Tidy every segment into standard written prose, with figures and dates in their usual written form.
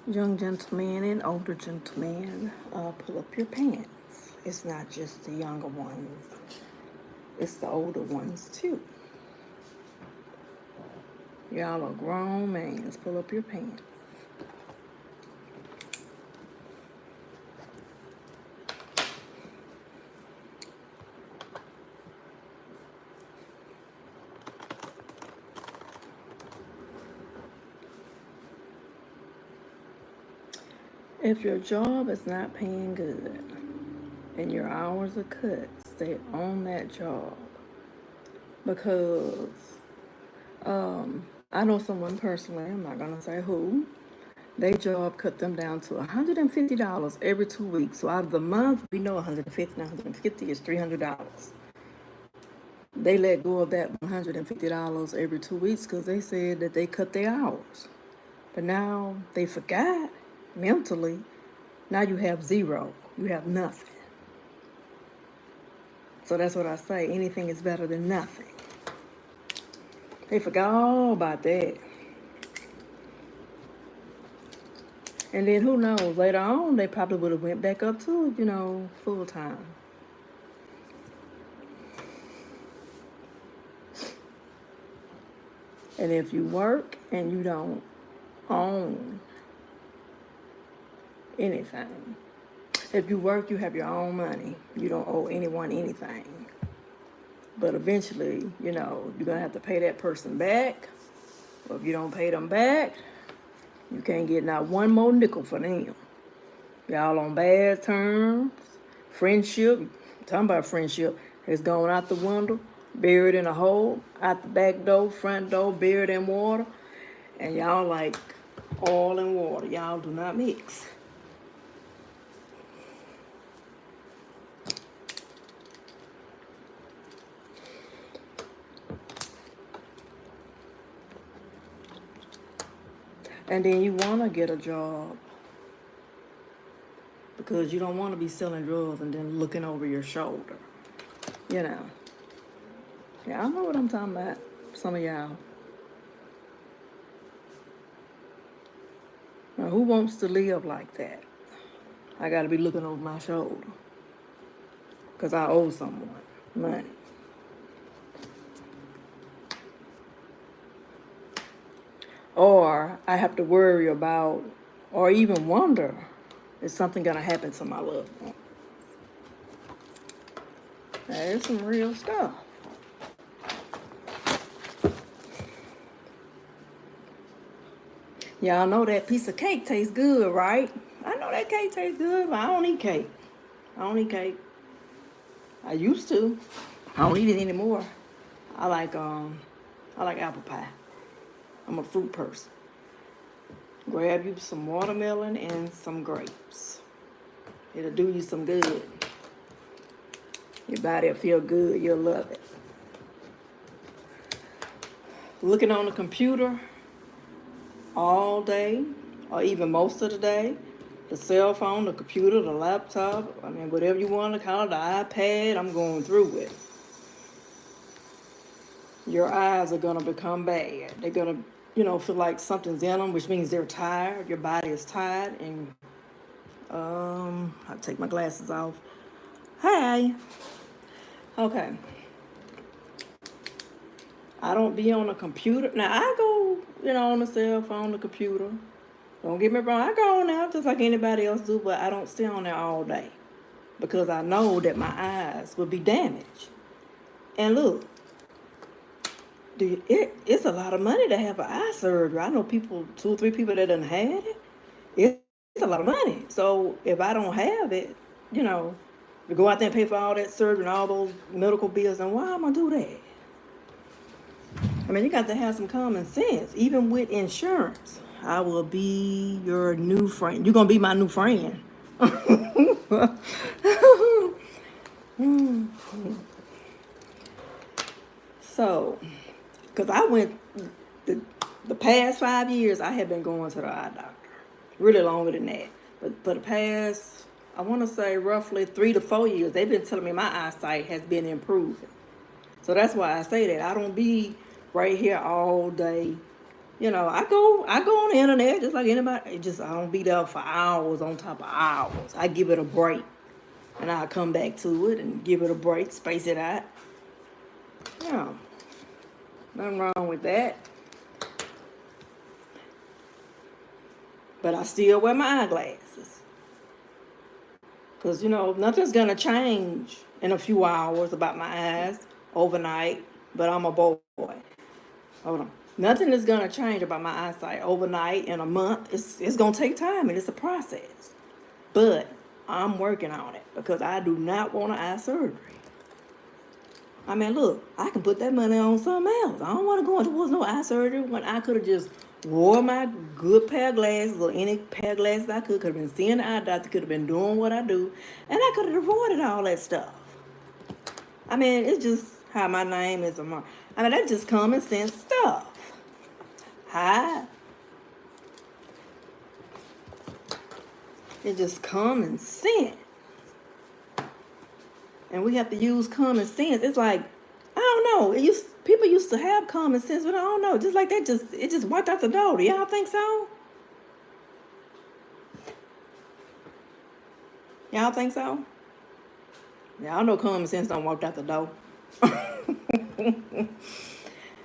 Young gentlemen and older gentlemen, pull up your pants. It's not just the younger ones, it's the older ones too. Y'all are grown mans. Pull up your pants. If your job is not paying good and your hours are cut, stay on that job. Because I know someone personally, I'm not going to say who, their job cut them down to $150 every 2 weeks. So out of the month, we know 150 is $300. They let go of that $150 every 2 weeks because they said that they cut their hours. But now they forgot mentally. Now you have zero. You have nothing. So that's what I say. Anything is better than nothing. They forgot all about that. And then who knows, later on they probably would have went back up to, full time. And if you work and you don't own anything, if you work, you have your own money. You don't owe anyone anything. But eventually, you're going to have to pay that person back. Or if you don't pay them back, you can't get not one more nickel for them. Y'all on bad terms. Friendship, talking about friendship, has gone out the window, buried in a hole, out the back door, front door, buried in water. And y'all like oil and water. Y'all do not mix. And then you want to get a job because you don't want to be selling drugs and then looking over your shoulder. Yeah, I know what I'm talking about. Some of y'all. Now, who wants to live like that? I got to be looking over my shoulder because I owe someone money. Or I have to worry about or even wonder, is something going to happen to my loved one? There's some real stuff. Y'all know that piece of cake tastes good, right? I know that cake tastes good, but I don't eat cake. I used to. I don't eat it anymore. I like apple pie. I'm a fruit person. Grab you some watermelon and some grapes. It'll do you some good. Your body will feel good. You'll love it. Looking on the computer all day, or even most of the day, the cell phone, the computer, the laptop, whatever you want to call it, the iPad, I'm going through it. Your eyes are going to become bad. They're going to, feel like something's in them, which means they're tired. Your body is tired. And I'll take my glasses off. Hi. Okay. I don't be on a computer. Now, I go, on the cell phone, the computer. Don't get me wrong. I go on there just like anybody else do, but I don't stay on there all day because I know that my eyes will be damaged. And look, it's a lot of money to have an eye surgery. I know 2 or 3 people that done had it. It's a lot of money. So if I don't have it, to go out there and pay for all that surgery and all those medical bills, then why am I do that? You got to have some common sense. Even with insurance, I will be your new friend. You're going to be my new friend. So, because I went, the past 5 years, I have been going to the eye doctor. Really longer than that. But for the past, I want to say roughly 3 to 4 years, they've been telling me my eyesight has been improving. So that's why I say that. I don't be right here all day, I go on the internet just like anybody. I don't be there for hours on top of hours. I give it a break, and I come back to it and give it a break, space it out. Yeah, nothing wrong with that. But I still wear my eyeglasses. Because, nothing's going to change in a few hours about my eyes overnight. But I'm a boy. Hold on. Nothing is going to change about my eyesight overnight in a month. It's going to take time, and it's a process. But I'm working on it because I do not want an eye surgery. I mean, look, I can put that money on something else. I don't want to go towards no eye surgery when I could have just wore my good pair of glasses or any pair of glasses I could have been seeing the eye doctor, could have been doing what I do, and I could have avoided all that stuff. I mean, it's just how my name is. I mean, that's just common sense stuff. Hi. It's just common sense. And we have to use common sense. It's like, I don't know. People used to have common sense, but I don't know. Just like that, it just walked out the door. Do y'all think so? Y'all think so? Y'all know common sense don't walk out the door.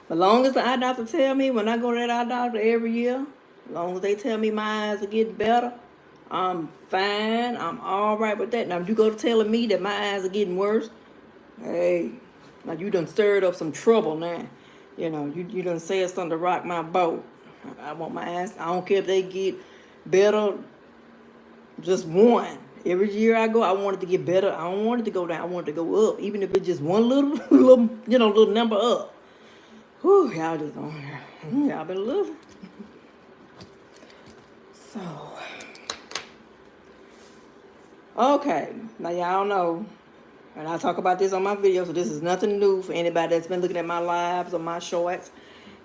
As long as the eye doctor tell me when I go to that eye doctor every year, as long as they tell me my eyes are getting better, I'm fine. I'm all right with that. Now, if you go to telling me that my eyes are getting worse, hey, now you done stirred up some trouble now. You done said something to rock my boat. I want my eyes. I don't care if they get better, just one. Every year I go, I want it to get better. I don't want it to go down. I want it to go up, even if it's just one little, little number up. Whew, y'all just on here. Y'all been living. So, okay, now y'all know, and I talk about this on my video, so this is nothing new for anybody that's been looking at my lives or my shorts.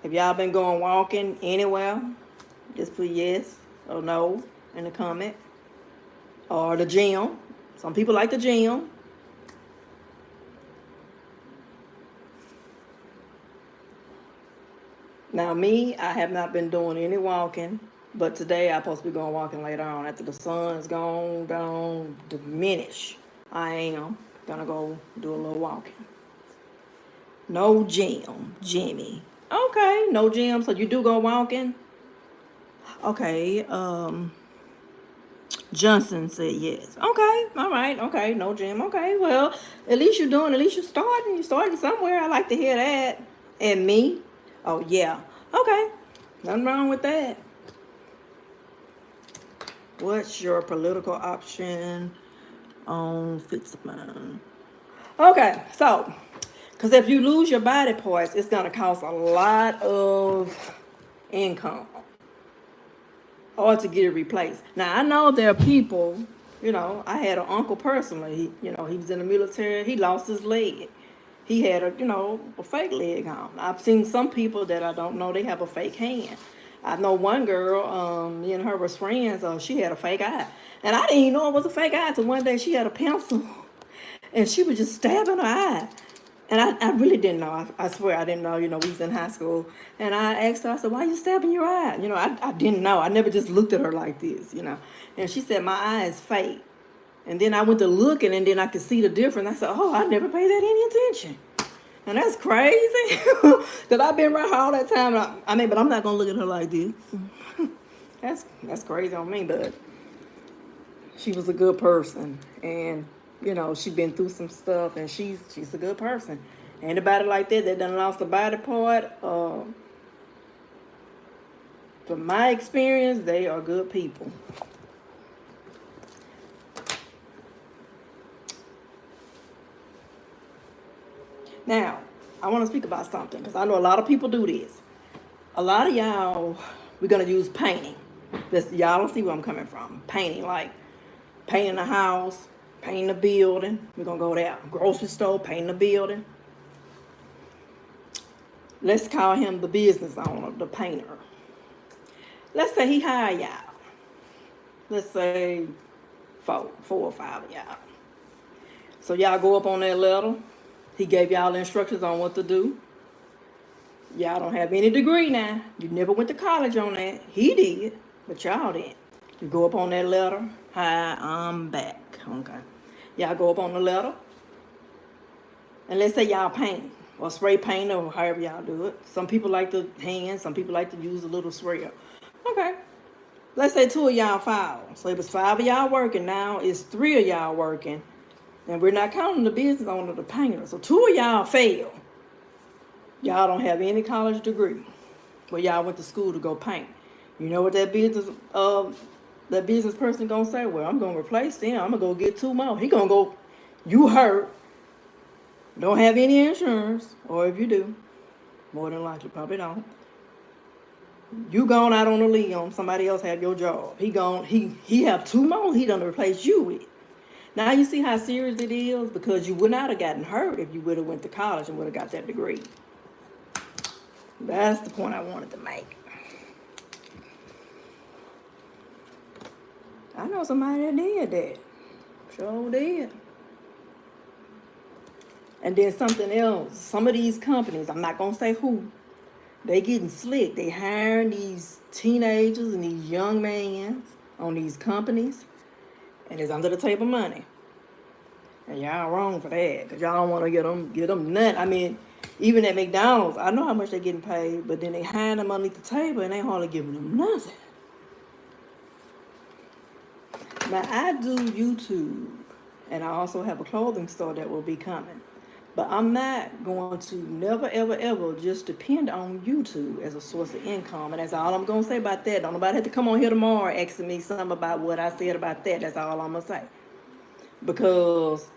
If y'all been going walking anywhere, just put yes or no in the comment. Or the gym. Some people like the gym. Now me, I have not been doing any walking, but today I'm supposed to be going walking later on after the sun's gone down, diminish. I am gonna go do a little walking. No gym, Jimmy. Okay, no gym, so you do go walking? Okay, Johnson said yes. Okay, all right, okay, no gym. Okay, well, at least you're starting. You're starting somewhere. I like to hear that. And me? Oh, yeah. Okay, nothing wrong with that. What's your political option on Fitzman? Okay, so, because if you lose your body parts, it's going to cost a lot of income or to get it replaced. Now, I know there are people, I had an uncle personally, he was in the military, he lost his leg. He had a fake leg on. I've seen some people that I don't know, they have a fake hand. I know one girl, me and her was friends, she had a fake eye. And I didn't even know it was a fake eye until one day she had a pencil and she was just stabbing her eye. And I really didn't know. I swear I didn't know, we was in high school. And I asked her, I said, why are you stabbing your eye? I didn't know. I never just looked at her like this, And she said, my eye is fake. And then I went to looking and then I could see the difference. I said, oh, I never paid that any attention. And that's crazy. Because I've been around her all that time. But I'm not going to look at her like this. That's crazy on me, but she was a good person. And she's been through some stuff, and she's a good person. Anybody like that done lost a body part, from my experience, they are good people. Now, I want to speak about something, because I know a lot of people do this. A lot of y'all, we're going to use painting. Y'all don't see where I'm coming from. Painting, like painting a house, painting a building. We're going to go there. Grocery store, painting a building. Let's call him the business owner, the painter. Let's say he hired y'all. Let's say four or five of y'all. So y'all go up on that letter. He gave y'all instructions on what to do. Y'all don't have any degree now. You never went to college on that. He did, but y'all didn't. You go up on that letter. Hi, I'm back. Okay. Y'all go up on the letter. And let's say y'all paint or spray paint or however y'all do it. Some people like to hand, some people like to use a little sprayer. Okay. Let's say 2 of y'all filed. So it was 5 of y'all working. Now it's 3 of y'all working. And we're not counting the business owner, the painter. So 2 of y'all fail. Y'all don't have any college degree. Well, y'all went to school to go paint. You know what that business person gonna say? Well, I'm gonna replace them. I'm gonna go get 2 more. He gonna go, you hurt. Don't have any insurance, or if you do, more than likely, probably don't. You gone out on a limb. Somebody else have your job. He have 2 more. He done replace you with. Now you see how serious it is, because you would not have gotten hurt if you would have went to college and would have got that degree. That's the point I wanted to make. I know somebody that did that. Sure did. And then something else. Some of these companies, I'm not going to say who, they getting slick. They hiring these teenagers and these young men on these companies. And it's under the table money. And y'all wrong for that. Because y'all don't want to get them nut. I mean, even at McDonald's, I know how much they're getting paid. But then they hiring them underneath the table and they hardly giving them nothing. Now, I do YouTube. And I also have a clothing store that will be coming. But I'm not going to never, ever, ever just depend on YouTube as a source of income. And that's all I'm going to say about that. Don't nobody have to come on here tomorrow asking me something about what I said about that. That's all I'm going to say. Because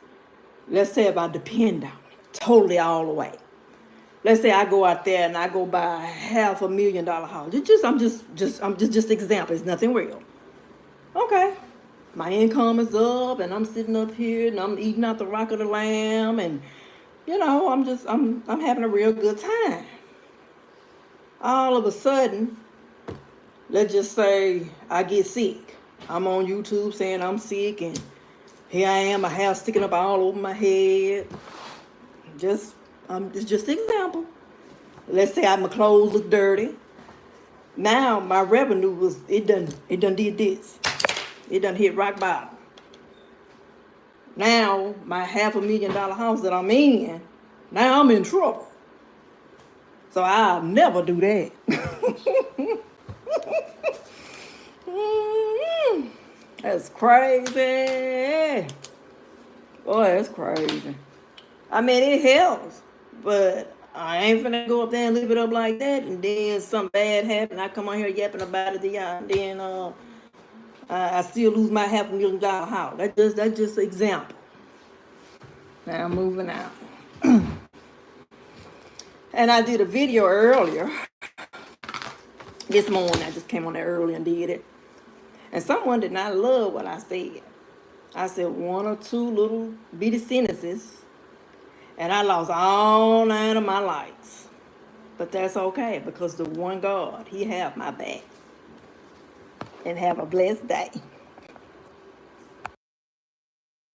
let's say if I depend on it totally all the way. Let's say I go out there and I go buy a $500,000 house. I'm just example. It's nothing real. Okay. My income is up and I'm sitting up here and I'm eating out the rock of the lamb and you know, I'm having a real good time. All of a sudden, let's just say I get sick. I'm on YouTube saying I'm sick and here I am, my hair sticking up all over my head. It's just an example. Let's say my clothes look dirty. Now my revenue it done did this. It done hit rock bottom. Now, my $500,000 house that I'm in, now I'm in trouble. So I'll never do that. That's crazy. Boy, that's crazy. I mean, it helps, but I ain't finna go up there and live it up like that, and then something bad happen. I come on here yapping about it to y'all, and then I still lose my $500,000 house. That's just an example. Now I'm moving out. And I did a video earlier. This morning, I just came on there early and did it. And someone did not love what I said. I said 1 or 2 little bitty sentences. And I lost all 9 of my likes. But that's okay, because the one God, He have my back. And have a blessed day.